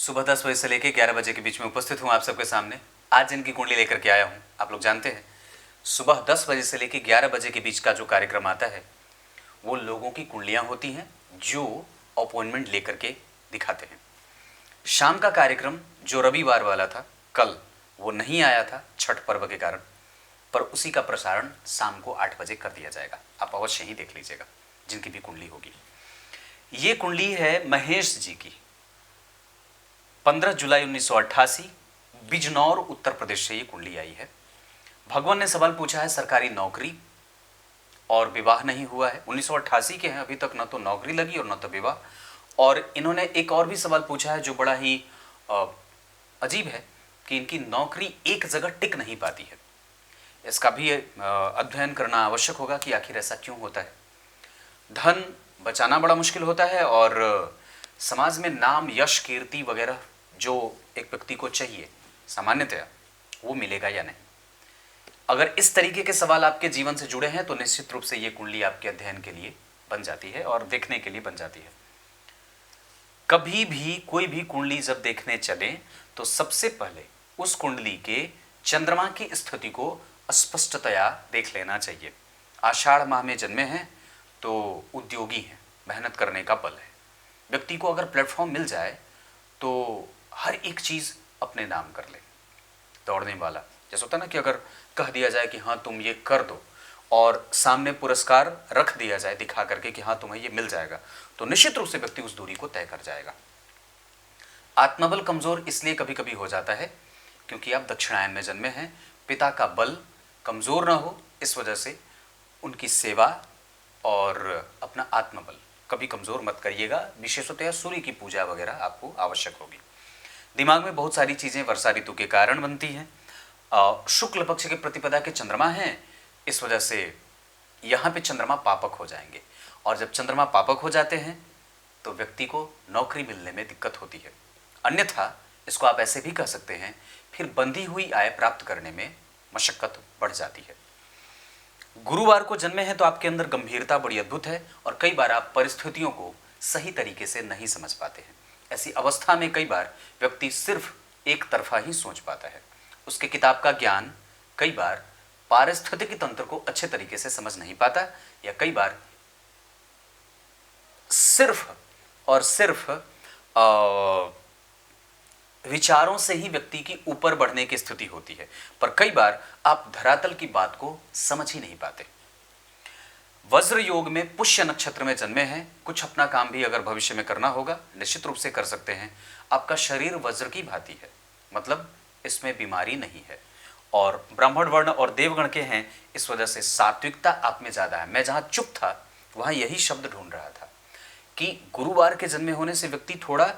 सुबह 10 बजे से लेकर 11 बजे के बीच में उपस्थित हूँ आप सबके सामने। आज जिनकी कुंडली लेकर के आया हूँ, आप लोग जानते हैं सुबह 10 बजे से लेकर 11 बजे के बीच का जो कार्यक्रम आता है वो लोगों की कुंडलियाँ होती हैं जो अपॉइंटमेंट लेकर के दिखाते हैं। शाम का कार्यक्रम जो रविवार वाला था कल, वो नहीं आया था छठ पर्व के कारण, पर उसी का प्रसारण शाम को 8 बजे कर दिया जाएगा। आप अवश्य ही देख लीजिएगा जिनकी भी कुंडली होगी। ये कुंडली है महेश जी की। 15 जुलाई 1988 बिजनौर उत्तर प्रदेश से ये कुंडली आई है। भगवान ने सवाल पूछा है सरकारी नौकरी और विवाह नहीं हुआ है। 1988 के हैं, अभी तक न तो नौकरी लगी और न तो विवाह। और इन्होंने एक और भी सवाल पूछा है जो बड़ा ही अजीब है कि इनकी नौकरी एक जगह टिक नहीं पाती है। इसका भी अध्ययन करना आवश्यक होगा कि आखिर ऐसा क्यों होता है। धन बचाना बड़ा मुश्किल होता है और समाज में नाम, यश, कीर्ति वगैरह जो एक व्यक्ति को चाहिए सामान्यतया वो मिलेगा या नहीं। अगर इस तरीके के सवाल आपके जीवन से जुड़े हैं तो निश्चित रूप से ये कुंडली आपके अध्ययन के लिए बन जाती है और देखने के लिए बन जाती है। कभी भी कोई भी कुंडली जब देखने चले तो सबसे पहले उस कुंडली के चंद्रमा की स्थिति को स्पष्टतया देख लेना चाहिए। आषाढ़ माह में जन्मे हैं तो उद्योगी हैं, मेहनत करने का बल है। व्यक्ति को अगर प्लेटफॉर्म मिल जाए तो हर एक चीज़ अपने नाम कर ले। दौड़ने वाला जैसा होता है ना कि अगर कह दिया जाए कि हाँ तुम ये कर दो और सामने पुरस्कार रख दिया जाए दिखा करके कि हाँ तुम्हें ये मिल जाएगा, तो निश्चित रूप से व्यक्ति उस दूरी को तय कर जाएगा। आत्मबल कमजोर इसलिए कभी कभी हो जाता है क्योंकि आप दक्षिणायन में जन्मे हैं। पिता का बल कमजोर ना हो इस वजह से उनकी सेवा और अपना आत्मबल कभी कमजोर मत करिएगा। विशेषतः सूर्य की पूजा वगैरह आपको आवश्यक होगी। दिमाग में बहुत सारी चीज़ें वर्षा ऋतु के कारण बनती हैं। शुक्ल पक्ष के प्रतिपदा के चंद्रमा हैं, इस वजह से यहाँ पे चंद्रमा पापक हो जाएंगे और जब चंद्रमा पापक हो जाते हैं तो व्यक्ति को नौकरी मिलने में दिक्कत होती है। अन्यथा इसको आप ऐसे भी कह सकते हैं, फिर बंधी हुई आय प्राप्त करने में मशक्कत बढ़ जाती है। गुरुवार को जन्मे हैं तो आपके अंदर गंभीरता बड़ी अद्भुत है और कई बार आप परिस्थितियों को सही तरीके से नहीं समझ पाते हैं। ऐसी अवस्था में कई बार व्यक्ति सिर्फ एक तरफा ही सोच पाता है। उसके किताब का ज्ञान कई बार पारिस्थितिकी तंत्र को अच्छे तरीके से समझ नहीं पाता या कई बार सिर्फ और सिर्फ विचारों से ही व्यक्ति की ऊपर बढ़ने की स्थिति होती है, पर कई बार आप धरातल की बात को समझ ही नहीं पाते। वज्र योग में पुष्य नक्षत्र में जन्मे हैं। कुछ अपना काम भी अगर भविष्य में करना होगा निश्चित रूप से कर सकते हैं। आपका शरीर वज्र की भांति है, मतलब इसमें बीमारी नहीं है और ब्राह्मण वर्ण और देवगण के हैं, इस वजह से सात्विकता आप में ज़्यादा है। मैं जहाँ चुप था वहाँ यही शब्द ढूंढ रहा था कि गुरुवार के जन्मे होने से व्यक्ति थोड़ा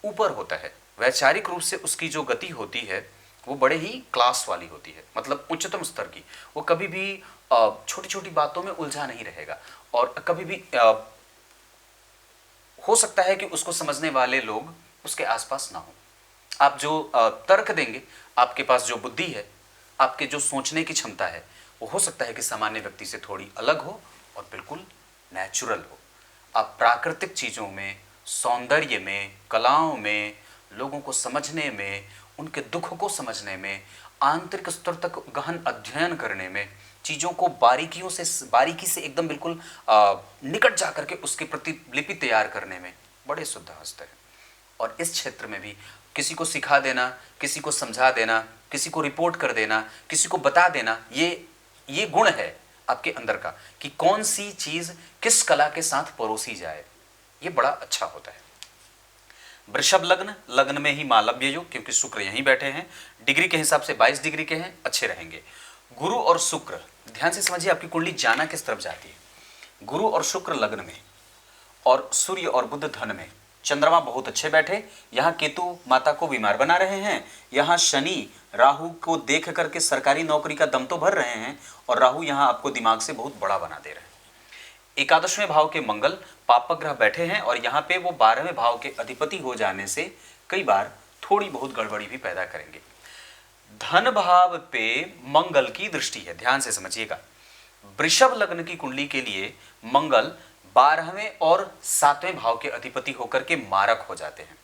ऊपर होता है। वैचारिक रूप से उसकी जो गति होती है वो बड़े ही क्लास वाली होती है, मतलब उच्चतम स्तर की। वो कभी भी छोटी छोटी बातों में उलझा नहीं रहेगा और कभी भी हो सकता है कि उसको समझने वाले लोग उसके आसपास ना हो। आप जो तर्क देंगे, आपके पास जो बुद्धि है, आपके जो सोचने की क्षमता है, वो हो सकता है कि सामान्य व्यक्ति से थोड़ी अलग हो और बिल्कुल नेचुरल हो। आप प्राकृतिक चीज़ों में, सौंदर्य में, कलाओं में, लोगों को समझने में, उनके दुख को समझने में, आंतरिक स्तर तक गहन अध्ययन करने में, चीज़ों को बारीकी से एकदम बिल्कुल निकट जा करके उसकी प्रतिलिपि तैयार करने में बड़े शुद्ध हस्त हैं। और इस क्षेत्र में भी किसी को सिखा देना, किसी को समझा देना, किसी को रिपोर्ट कर देना, किसी को बता देना, ये गुण है आपके अंदर का कि कौन सी चीज़ किस कला के साथ परोसी जाए, ये बड़ा अच्छा होता है। वृषभ लग्न, लग्न में ही मालव्य योग, क्योंकि शुक्र यहीं बैठे हैं। डिग्री के हिसाब से 22 डिग्री के हैं, अच्छे रहेंगे। गुरु और शुक्र, ध्यान से समझिए आपकी कुंडली जाना किस तरफ जाती है। गुरु और शुक्र लग्न में और सूर्य और बुध धन में, चंद्रमा बहुत अच्छे बैठे। यहाँ केतु माता को बीमार बना रहे हैं, यहाँ शनि राहु को देख करके सरकारी नौकरी का दम तो भर रहे हैं और राहु यहाँ आपको दिमाग से बहुत बड़ा बना दे रहे हैं। एकादशवें भाव के मंगल पापक ग्रह बैठे हैं और यहाँ पे वो 12वें भाव के अधिपति हो जाने से कई बार थोड़ी बहुत गड़बड़ी भी पैदा करेंगे। धन भाव पे मंगल की दृष्टि है, ध्यान से समझिएगा। वृषभ लग्न की कुंडली के लिए मंगल 12वें और 7वें भाव के अधिपति होकर के मारक हो जाते हैं।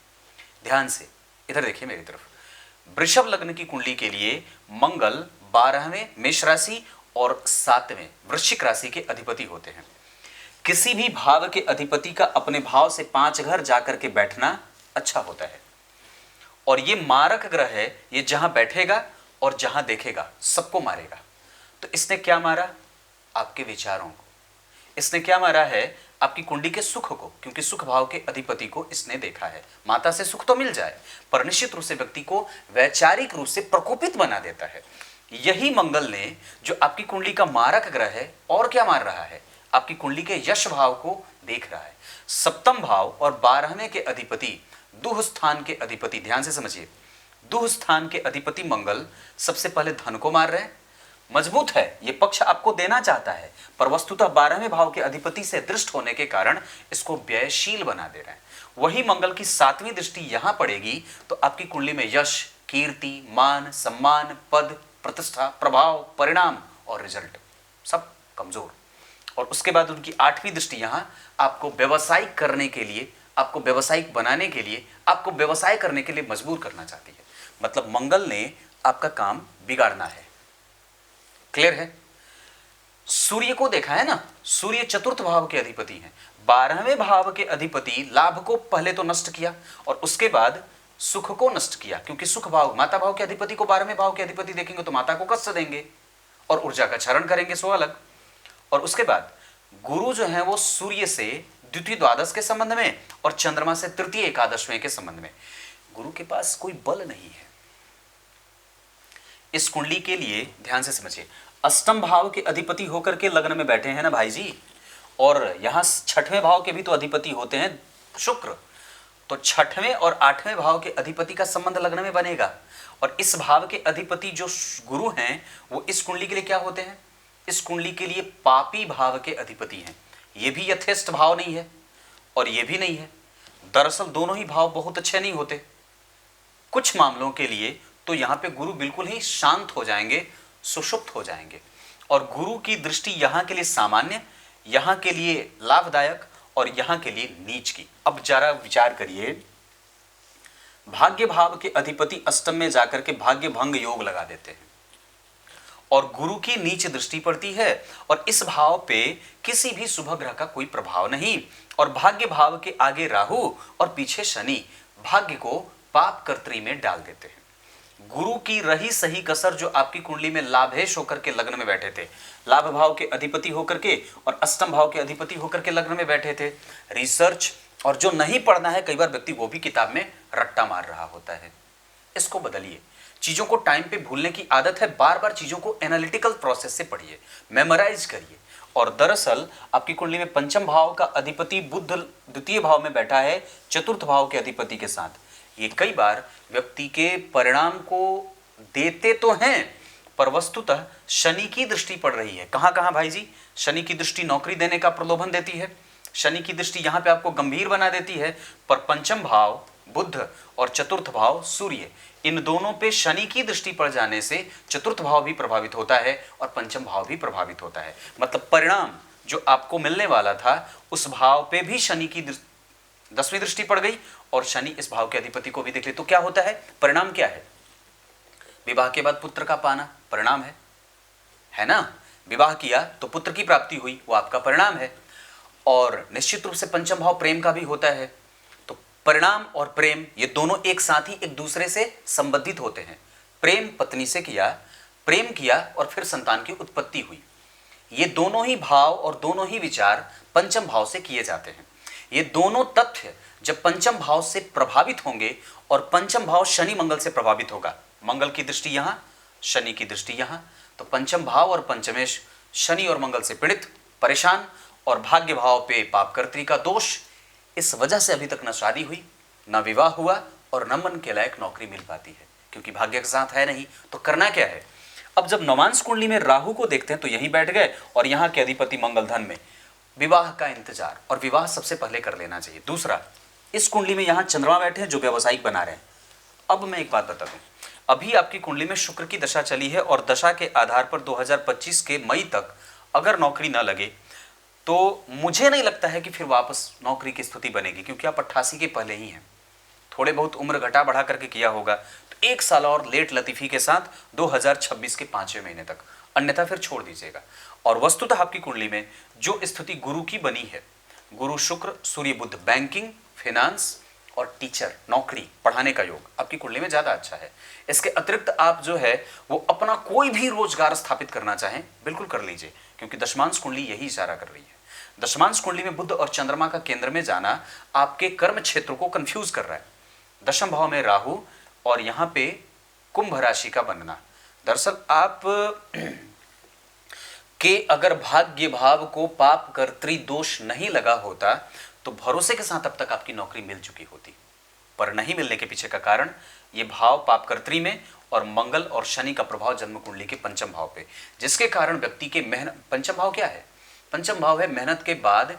ध्यान से इधर देखिए मेरी तरफ। वृषभ लग्न की कुंडली के लिए मंगल 12वें मेष राशि और 7वें वृश्चिक राशि के अधिपति होते हैं। किसी भी भाव के अधिपति का अपने भाव से 5 घर जाकर के बैठना अच्छा होता है। और ये मारक ग्रह है, ये जहां बैठेगा और जहां देखेगा सबको मारेगा। तो इसने क्या मारा? आपके विचारों को। इसने क्या मारा है? आपकी कुंडली के सुख को, क्योंकि सुख भाव के अधिपति को इसने देखा है। माता से सुख तो मिल जाए, पर निश्चित रूप से व्यक्ति को वैचारिक रूप से प्रकोपित बना देता है। यही मंगल ने, जो आपकी कुंडली का मारक ग्रह है, और क्या मार रहा है? आपकी कुंडली के यश भाव को देख रहा है। सप्तम भाव और 12वें के अधिपति, दुह स्थान के अधिपति, ध्यान से समझिए, दुह स्थान के अधिपति मंगल सबसे पहले धन को मार रहे हैं। मजबूत है, ये पक्ष आपको देना चाहता है, पर वस्तुतः 12वें भाव के अधिपति से दृष्ट होने के कारण इसको व्ययशील बना दे रहे हैं। वही मंगल की 7वीं दृष्टि यहां पड़ेगी तो आपकी कुंडली में यश, कीर्ति, मान, सम्मान, पद, प्रतिष्ठा, प्रभाव, परिणाम और रिजल्ट सब कमजोर। और उसके बाद उनकी 8वीं दृष्टि यहां आपको व्यवसायिक करने के लिए, आपको व्यवसायिक बनाने के लिए, आपको व्यवसाय करने के लिए मजबूर करना चाहती है। मतलब मंगल ने आपका काम बिगाड़ना है। क्लियर है? सूर्य को देखा है ना, सूर्य चतुर्थ भाव के अधिपति हैं। 12वें भाव के अधिपति लाभ को पहले तो नष्ट किया और उसके बाद सुख को नष्ट किया, क्योंकि सुख भाव, माता भाव के अधिपति को 12वें भाव के अधिपति देखेंगे तो माता को कष्ट देंगे और ऊर्जा का क्षरण करेंगे, सो अलग। और उसके बाद गुरु जो है वो सूर्य से द्वितीय द्वादश के संबंध में और चंद्रमा से तृतीय एकादशवें के संबंध में। गुरु के पास कोई बल नहीं है। इस कुंडली के लिए ध्यान से समझिए, अष्टम भाव के अधिपति होकर के लग्न में बैठे हैं ना भाई जी, और यहां 6वें भाव के भी तो अधिपति होते हैं शुक्र। तो 6वें और 8वें भाव के अधिपति का संबंध लग्न में बनेगा। और इस भाव के अधिपति जो गुरु हैं वो इस कुंडली के लिए क्या होते हैं? इस कुंडली के लिए पापी भाव के अधिपति हैं। ये भी यथेष्ट भाव नहीं है और ये भी नहीं है। दरअसल दोनों ही भाव बहुत अच्छे नहीं होते। कुछ मामलों के लिए तो यहां पे गुरु बिल्कुल ही शांत हो जाएंगे, सुषुप्त हो जाएंगे। और गुरु की दृष्टि यहां के लिए सामान्य, यहां के लिए लाभदायक और यहां के लिए नीच की। अब जरा विचार करिए, भाग्य भाव के अधिपति अष्टम में जाकर के भाग्य भंग योग लगा देते हैं और गुरु की नीच दृष्टि पड़ती है और इस भाव पे किसी भी शुभ ग्रह का कोई प्रभाव नहीं। और भाग्य भाव के आगे राहु और पीछे शनि भाग्य को पाप कर्त्री में डाल देते हैं। गुरु की रही सही कसर जो आपकी कुंडली में लाभेश होकर के लग्न में बैठे थे, लाभ भाव के अधिपति होकर के और अष्टम भाव के अधिपति होकर के लग्न में बैठे थे, रिसर्च और जो नहीं पढ़ना है, कई बार व्यक्ति वो भी किताब में रट्टा मार रहा होता है। इसको बदलिए। चीजों को टाइम पे भूलने की आदत है, बार बार चीजों को एनालिटिकल प्रोसेस से पढ़िए, मेमोराइज करिए। और दरअसल आपकी कुंडली में पंचम भाव का अधिपति बुध द्वितीय भाव में बैठा है चतुर्थ भाव के अधिपति के साथ। ये कई बार व्यक्ति के परिणाम को देते तो हैं, पर वस्तुतः शनि की दृष्टि पड़ रही है। कहां कहां भाई जी? शनि की दृष्टि नौकरी देने का प्रलोभन देती है, शनि की दृष्टि यहां पे आपको गंभीर बना देती है, पर पंचम भाव बुध और चतुर्थ भाव सूर्य, इन दोनों पे शनि की दृष्टि पड़ जाने से चतुर्थ भाव भी प्रभावित होता है और पंचम भाव भी प्रभावित होता है। मतलब परिणाम जो आपको मिलने वाला था उस भाव पे भी शनि की 10वीं दृष्टि पड़ गई और शनि इस भाव के अधिपति को भी देख ले तो क्या होता है? परिणाम क्या है? विवाह के बाद पुत्र का पाना परिणाम है ना? विवाह किया तो पुत्र की प्राप्ति हुई, वो आपका परिणाम है। और निश्चित रूप से पंचम भाव प्रेम का भी होता है। तो परिणाम और प्रेम ये दोनों एक साथ ही एक दूसरे से संबंधित होते हैं। प्रेम पत्नी से किया, प्रेम किया और फिर संतान की उत्पत्ति हुई। ये दोनों ही भाव और दोनों ही विचार पंचम भाव से किए जाते हैं। ये दोनों तथ्य जब पंचम भाव से प्रभावित होंगे और पंचम भाव शनि मंगल से प्रभावित होगा, मंगल की दृष्टि यहां, शनि की दृष्टि यहां, तो पंचम भाव और पंचमेश शनि और मंगल से पीड़ित, परेशान और भाग्य भाव पे पापकर्त्री का दोष। इस वजह से अभी तक न शादी हुई, न विवाह हुआ और न मन के लायक नौकरी मिल पाती है, क्योंकि भाग्य के साथ है नहीं। तो करना क्या है? अब जब नवांश कुंडली में राहु को देखते हैं तो यहीं बैठ गए और यहाँ के अधिपति मंगल धन में, विवाह का इंतजार और विवाह सबसे पहले कर लेना चाहिए। दूसरा, इस कुंडली में यहाँ चंद्रमा बैठे हैं जो व्यवसायिक बना रहे हैं। अब मैं एक बात बता दूं, अभी आपकी कुंडली में शुक्र की दशा चली है और दशा के आधार पर 2025 के मई तक अगर नौकरी ना लगे तो मुझे नहीं लगता है कि फिर वापस नौकरी की स्थिति बनेगी, क्योंकि आप 88 के पहले ही हैं। थोड़े बहुत उम्र घटा बढ़ा करके किया होगा तो 1 साल और लेट लतीफ़ी के साथ 2026 के 5वें महीने तक, अन्यथा फिर छोड़ दीजिएगा। और वस्तुतः आपकी कुंडली में जो स्थिति गुरु की बनी है, गुरु शुक्र सूर्य बुध, बैंकिंग, फाइनेंस और टीचर, नौकरी, पढ़ाने का योग आपकी कुंडली में ज्यादा अच्छा है। इसके अतिरिक्त आप जो है वो अपना कोई भी रोजगार स्थापित करना चाहें बिल्कुल कर लीजिए, क्योंकि दशमांश कुंडली यही इशारा कर रही है। दशमांश कुंडली में बुध और चंद्रमा का केंद्र में जाना आपके कर्म क्षेत्र को कंफ्यूज कर रहा है। दशम भाव में राहु और यहां पे कुंभ राशि का बनना, दरअसल आप के अगर भाग्य भाव को पाप कर्तृ दोष नहीं लगा होता तो भरोसे के साथ अब तक आपकी नौकरी मिल चुकी होती, पर नहीं मिलने के पीछे का कारण ये भाव पाप कर्तृ में और मंगल और शनि का प्रभाव जन्म कुंडली के पंचम भाव पे, जिसके कारण व्यक्ति के मेहनत, पंचम भाव क्या है? पंचम भाव है मेहनत के बाद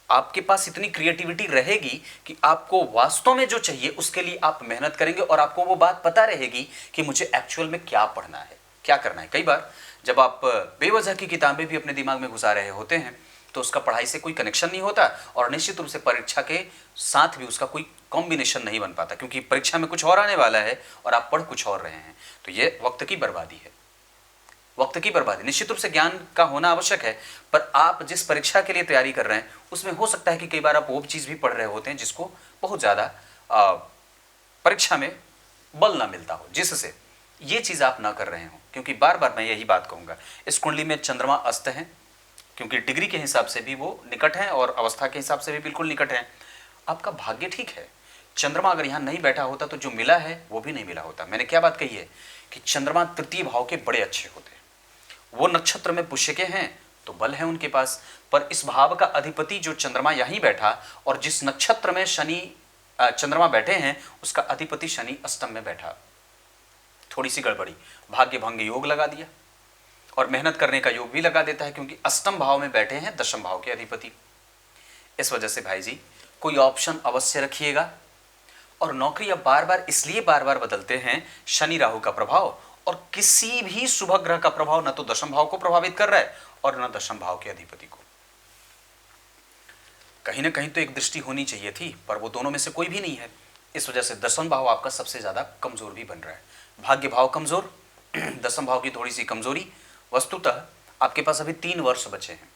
आपके पास इतनी क्रिएटिविटी रहेगी कि आपको वास्तव में जो चाहिए उसके लिए आप मेहनत करेंगे और आपको वो बात पता रहेगी कि मुझे एक्चुअल में क्या पढ़ना है, क्या करना है। कई बार जब आप बेवजह की किताबें भी अपने दिमाग में घुसा रहे होते हैं तो उसका पढ़ाई से कोई कनेक्शन नहीं होता और निश्चित रूप से परीक्षा के साथ भी उसका कोई कॉम्बिनेशन नहीं बन पाता, क्योंकि परीक्षा में कुछ और आने वाला है और आप पढ़ कुछ और रहे हैं। तो ये वक्त की बर्बादी है, वक्त की बर्बादी। निश्चित रूप से ज्ञान का होना आवश्यक है, पर आप जिस परीक्षा के लिए तैयारी कर रहे हैं उसमें हो सकता है कि कई बार आप वो चीज़ भी पढ़ रहे होते हैं जिसको बहुत ज़्यादा परीक्षा में बल ना मिलता हो, जिससे ये चीज़ आप ना कर रहे हो। क्योंकि बार बार मैं यही बात कहूँगा, इस कुंडली में चंद्रमा अस्त है, क्योंकि डिग्री के हिसाब से भी वो निकट है और अवस्था के हिसाब से भी बिल्कुल निकट है। आपका भाग्य ठीक है, चंद्रमा अगर यहाँ नहीं बैठा होता तो जो मिला है वो भी नहीं मिला होता। मैंने क्या बात कही है कि चंद्रमा तृतीय भाव के बड़े अच्छे होते हैं, वो नक्षत्र में पुष्य के हैं तो बल है उनके पास, पर इस भाव का अधिपति जो चंद्रमा यहीं बैठा और जिस नक्षत्र में शनि चंद्रमा बैठे हैं उसका अधिपति शनि अष्टम में बैठा, थोड़ी सी गड़बड़ी, भाग्य भंग योग लगा दिया और मेहनत करने का योग भी लगा देता है, क्योंकि अष्टम भाव में बैठे हैं दशम भाव के अधिपति। इस वजह से भाई जी कोई ऑप्शन अवश्य रखिएगा। और नौकरी अब बार बार बदलते हैं, शनि राहु का प्रभाव और किसी भी शुभ ग्रह का प्रभाव न तो दशम भाव को प्रभावित कर रहा है और न दशम भाव के अधिपति को। कहीं ना कहीं तो एक दृष्टि होनी चाहिए थी, पर वो दोनों में से कोई भी नहीं है। इस वजह से दशम भाव आपका सबसे ज्यादा कमजोर भी बन रहा है। भाग्य भाव कमजोर, दशम भाव की थोड़ी सी कमजोरी। वस्तुतः आपके पास अभी 3 वर्ष बचे हैं,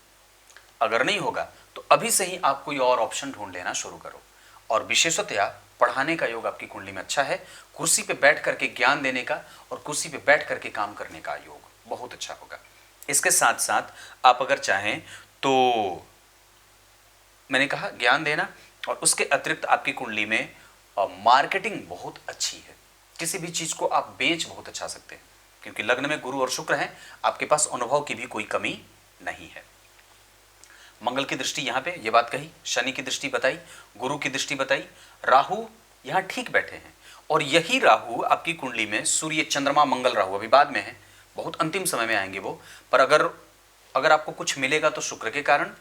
अगर नहीं होगा तो अभी से ही आप कोई और ऑप्शन ढूंढ लेना शुरू करो। और विशेषतया पढ़ाने का योग आपकी कुंडली में अच्छा है, कुर्सी पे बैठ करके ज्ञान देने का और कुर्सी पे बैठ करके काम करने का योग बहुत अच्छा होगा। इसके साथ साथ आप अगर चाहें तो मैंने कहा ज्ञान देना, और उसके अतिरिक्त आपकी कुंडली में मार्केटिंग बहुत अच्छी है, किसी भी चीज को आप बेच बहुत अच्छा सकते हैं, क्योंकि लग्न में गुरु और शुक्र हैं, आपके पास अनुभव की भी कोई कमी नहीं है। मंगल की दृष्टि यहाँ पे ये बात कही, शनि की दृष्टि बताई, गुरु की दृष्टि बताई, राहु यहाँ ठीक बैठे हैं और यही राहु आपकी कुंडली में सूर्य चंद्रमा मंगल राहु अभी बाद में है, बहुत अंतिम समय में आएंगे वो, पर अगर आपको कुछ मिलेगा तो शुक्र के कारण।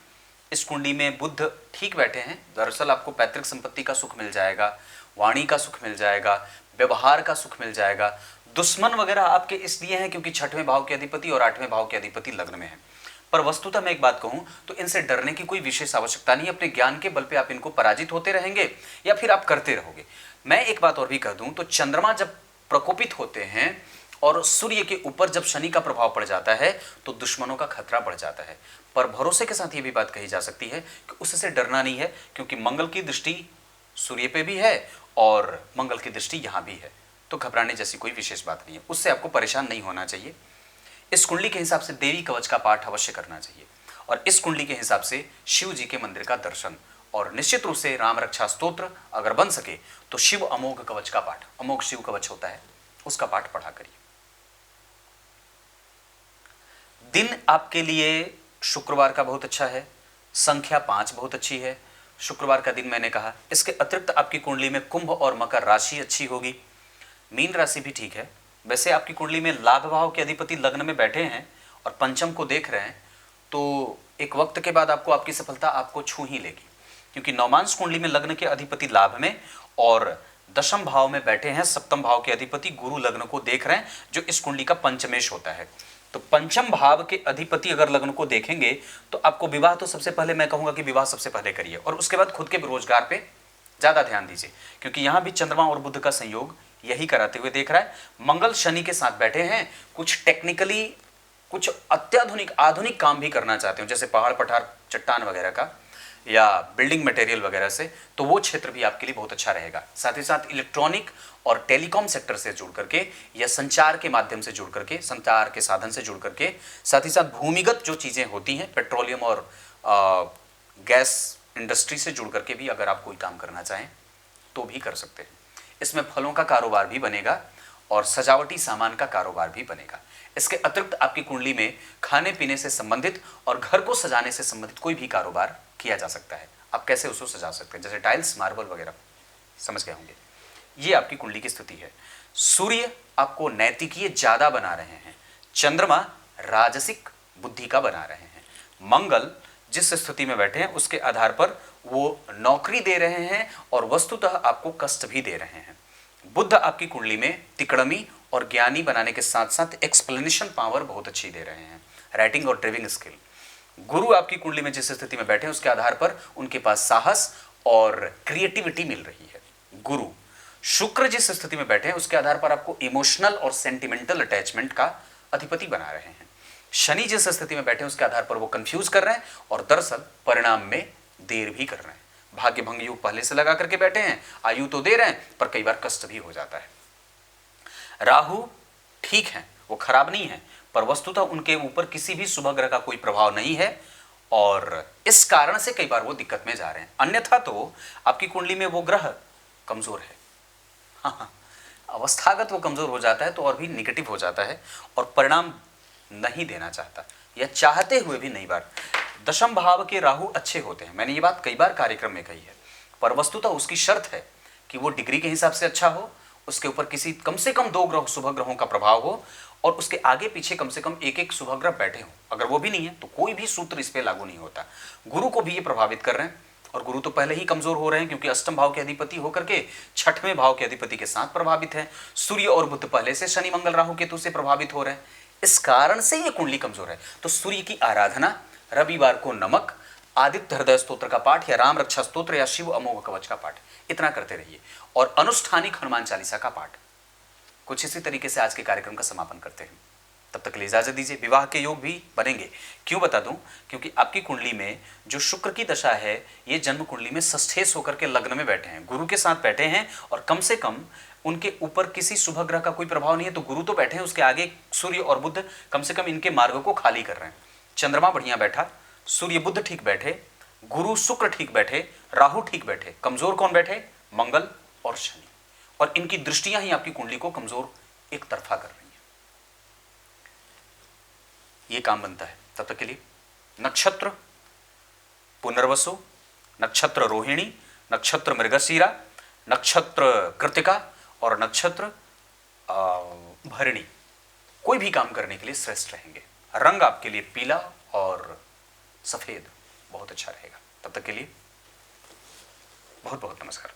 इस कुंडली में बुध ठीक बैठे हैं, दरअसल आपको पैतृक संपत्ति का सुख मिल जाएगा, वाणी का सुख मिल जाएगा, व्यवहार का सुख मिल जाएगा। दुश्मन वगैरह आपके इसलिए हैं क्योंकि 6वें भाव के अधिपति और 8वें भाव के अधिपति लग्न में है, पर वस्तुतः मैं एक बात कहूं तो इनसे डरने की कोई विशेष आवश्यकता नहीं। अपने ज्ञान के बल पे आप इनको पराजित होते रहेंगे या फिर आप करते रहोगे। मैं एक बात और भी कह दूं तो चंद्रमा जब प्रकोपित होते हैं और सूर्य के ऊपर जब शनि का प्रभाव पड़ जाता है तो दुश्मनों का खतरा बढ़ जाता है, पर भरोसे के साथ ये भी बात कही जा सकती है कि उससे डरना नहीं है, क्योंकि मंगल की दृष्टि सूर्य पे भी है और मंगल की दृष्टि यहाँ भी है, तो घबराने जैसी कोई विशेष बात नहीं है, उससे आपको परेशान नहीं होना चाहिए। इस कुंडली के हिसाब से देवी कवच का पाठ अवश्य करना चाहिए और इस कुंडली के हिसाब से शिव जी के मंदिर का दर्शन और निश्चित रूप से राम रक्षा स्तोत्र अगर बन सके तो शिव अमोघ कवच का पाठ, अमोघ शिव कवच होता है उसका पाठ पढ़ा करिए। दिन आपके लिए शुक्रवार का बहुत अच्छा है, संख्या 5 बहुत अच्छी है, शुक्रवार का दिन मैंने कहा। इसके अतिरिक्त आपकी कुंडली में कुंभ और मकर राशि अच्छी होगी, मीन राशि भी ठीक है। वैसे आपकी कुंडली में लाभ भाव के अधिपति लग्न में बैठे हैं और पंचम को देख रहे हैं, तो एक वक्त के बाद आपको आपकी सफलता आपको छू ही लेगी, क्योंकि नवमांश कुंडली में लग्न के अधिपति लाभ में और दशम भाव में बैठे हैं, सप्तम भाव के अधिपति गुरु लग्न को देख रहे हैं, जो इस कुंडली का पंचमेश होता है। तो पंचम भाव के अधिपति अगर लग्न को देखेंगे तो आपको विवाह तो सबसे पहले मैं कहूंगा कि विवाह सबसे पहले करिए, और उसके बाद खुद के रोजगार पे ज्यादा ध्यान दीजिए, क्योंकि यहां भी चंद्रमा और बुध का संयोग यही कराते हुए देख रहा है। मंगल शनि के साथ बैठे हैं, कुछ टेक्निकली कुछ अत्याधुनिक आधुनिक काम भी करना चाहते हो, जैसे पहाड़ पठार चट्टान वगैरह का या बिल्डिंग मटेरियल वगैरह से, तो वो क्षेत्र भी आपके लिए बहुत अच्छा रहेगा। साथ ही साथ इलेक्ट्रॉनिक और टेलीकॉम सेक्टर से जुड़ करके या संचार के माध्यम से जुड़ करके, संचार के साधन से जुड़ करके, साथ ही साथ भूमिगत जो चीज़ें होती हैं पेट्रोलियम और गैस इंडस्ट्री से जुड़ करके भी अगर आप कोई काम करना चाहें तो भी कर सकते हैं। इसमें फलों का कारोबार भी बनेगा और सजावटी सामान का कारोबार भी बनेगा। इसके अतिरिक्त आपकी कुंडली में खाने पीने से संबंधित और घर को सजाने से संबंधित कोई भी कारोबार किया जा सकता है। आप कैसे उसको सजा सकते हैं, जैसे टाइल्स, मार्बल वगैरह, समझ गए होंगे। ये आपकी कुंडली की स्थिति है। सूर्य आपको नैतिकीय ज्यादा बना रहे हैं, चंद्रमा राजसिक बुद्धि का बना रहे हैं, मंगल जिस स्थिति में बैठे हैं उसके आधार पर वो नौकरी दे रहे हैं और वस्तुतः आपको कष्ट भी दे रहे हैं। बुध आपकी कुंडली में तिकड़मी और ज्ञानी बनाने के साथ साथ एक्सप्लेनेशन पावर बहुत अच्छी दे रहे हैं, राइटिंग और ड्राइविंग स्किल। गुरु आपकी कुंडली में जिस स्थिति में बैठे हैं उसके आधार पर उनके पास साहस और क्रिएटिविटी मिल रही है, गुरु। शुक्र जिस स्थिति में बैठे हैं उसके आधार पर आपको इमोशनल और सेंटिमेंटल अटैचमेंट का अधिपति बना रहे हैं। शनि जिस स्थिति में बैठे हैं उसके आधार पर वो कंफ्यूज कर रहे हैं और दरअसल परिणाम में देर भी कर रहे हैं। भाग्य भंग योग पहले से लगा करके बैठे हैं, आयु तो दे रहे हैं पर कई बार कष्ट भी हो जाता है। राहु ठीक है, वो खराब नहीं है, पर वस्तुतः उनके ऊपर किसी भी शुभ ग्रह का कोई प्रभाव नहीं है और इस कारण से कई बार वो दिक्कत में जा रहे हैं। अन्यथा तो आपकी कुंडली में वो ग्रह कमजोर है, हाँ, अवस्थागत वो कमजोर हो जाता है तो और भी निगेटिव हो जाता है और परिणाम नहीं देना चाहता या चाहते हुए भी नहीं। बार दशम भाव के राहु अच्छे होते हैं, मैंने ये बात कई बार कार्यक्रम में कही है, पर वस्तुतः उसकी शर्त है कि वो डिग्री के हिसाब से अच्छा हो, उसके ऊपर किसी कम से कम 2 ग्रह शुभ ग्रहों का प्रभाव हो और उसके आगे पीछे कम से कम एक शुभ ग्रह बैठे हो। अगर वो भी नहीं है तो कोई भी सूत्र इस पे लागू नहीं होता। गुरु को भी ये प्रभावित कर रहे हैं और गुरु तो पहले ही कमजोर हो रहे हैं क्योंकि अष्टम भाव के अधिपति होकर के 6वें भाव के अधिपति के साथ प्रभावित है। सूर्य और बुध पहले से शनि मंगल राहु केतु से प्रभावित हो रहे हैं, इस कारण से ये कुंडली कमजोर है। तो सूर्य की आराधना, रविवार को नमक, आदित्य हृदय स्तोत्र का पाठ या राम रक्षा स्तोत्र या शिव अमोघ कवच का पाठ, इतना करते रहिए और अनुष्ठानिक हनुमान चालीसा का पाठ। कुछ इसी तरीके से आज के कार्यक्रम का समापन करते हैं, तब तक के लिए इजाजत दीजिए। विवाह के योग भी बनेंगे, क्यों बता दूं, क्योंकि आपकी कुंडली में जो शुक्र की दशा है ये जन्म कुंडली में षष्ठेश होकर के लग्न में बैठे हैं, गुरु के साथ बैठे हैं और कम से कम उनके ऊपर किसी शुभ ग्रह का कोई प्रभाव नहीं है। तो गुरु तो बैठे हैं, उसके आगे सूर्य और बुध कम से कम इनके मार्ग को खाली कर रहे हैं। चंद्रमा बढ़िया बैठा, सूर्य बुध ठीक बैठे, गुरु शुक्र ठीक बैठे, राहु ठीक बैठे, कमजोर कौन बैठे, मंगल और शनि, और इनकी दृष्टियां ही आपकी कुंडली को कमजोर एक तरफा कर रही हैं। ये काम बनता है। तब तक के लिए नक्षत्र पुनर्वसु, नक्षत्र रोहिणी, नक्षत्र मृगशीरा, नक्षत्र कृतिका और नक्षत्र भरणी कोई भी काम करने के लिए श्रेष्ठ रहेंगे। रंग आपके लिए पीला और सफेद बहुत अच्छा रहेगा। तब तक के लिए बहुत बहुत नमस्कार।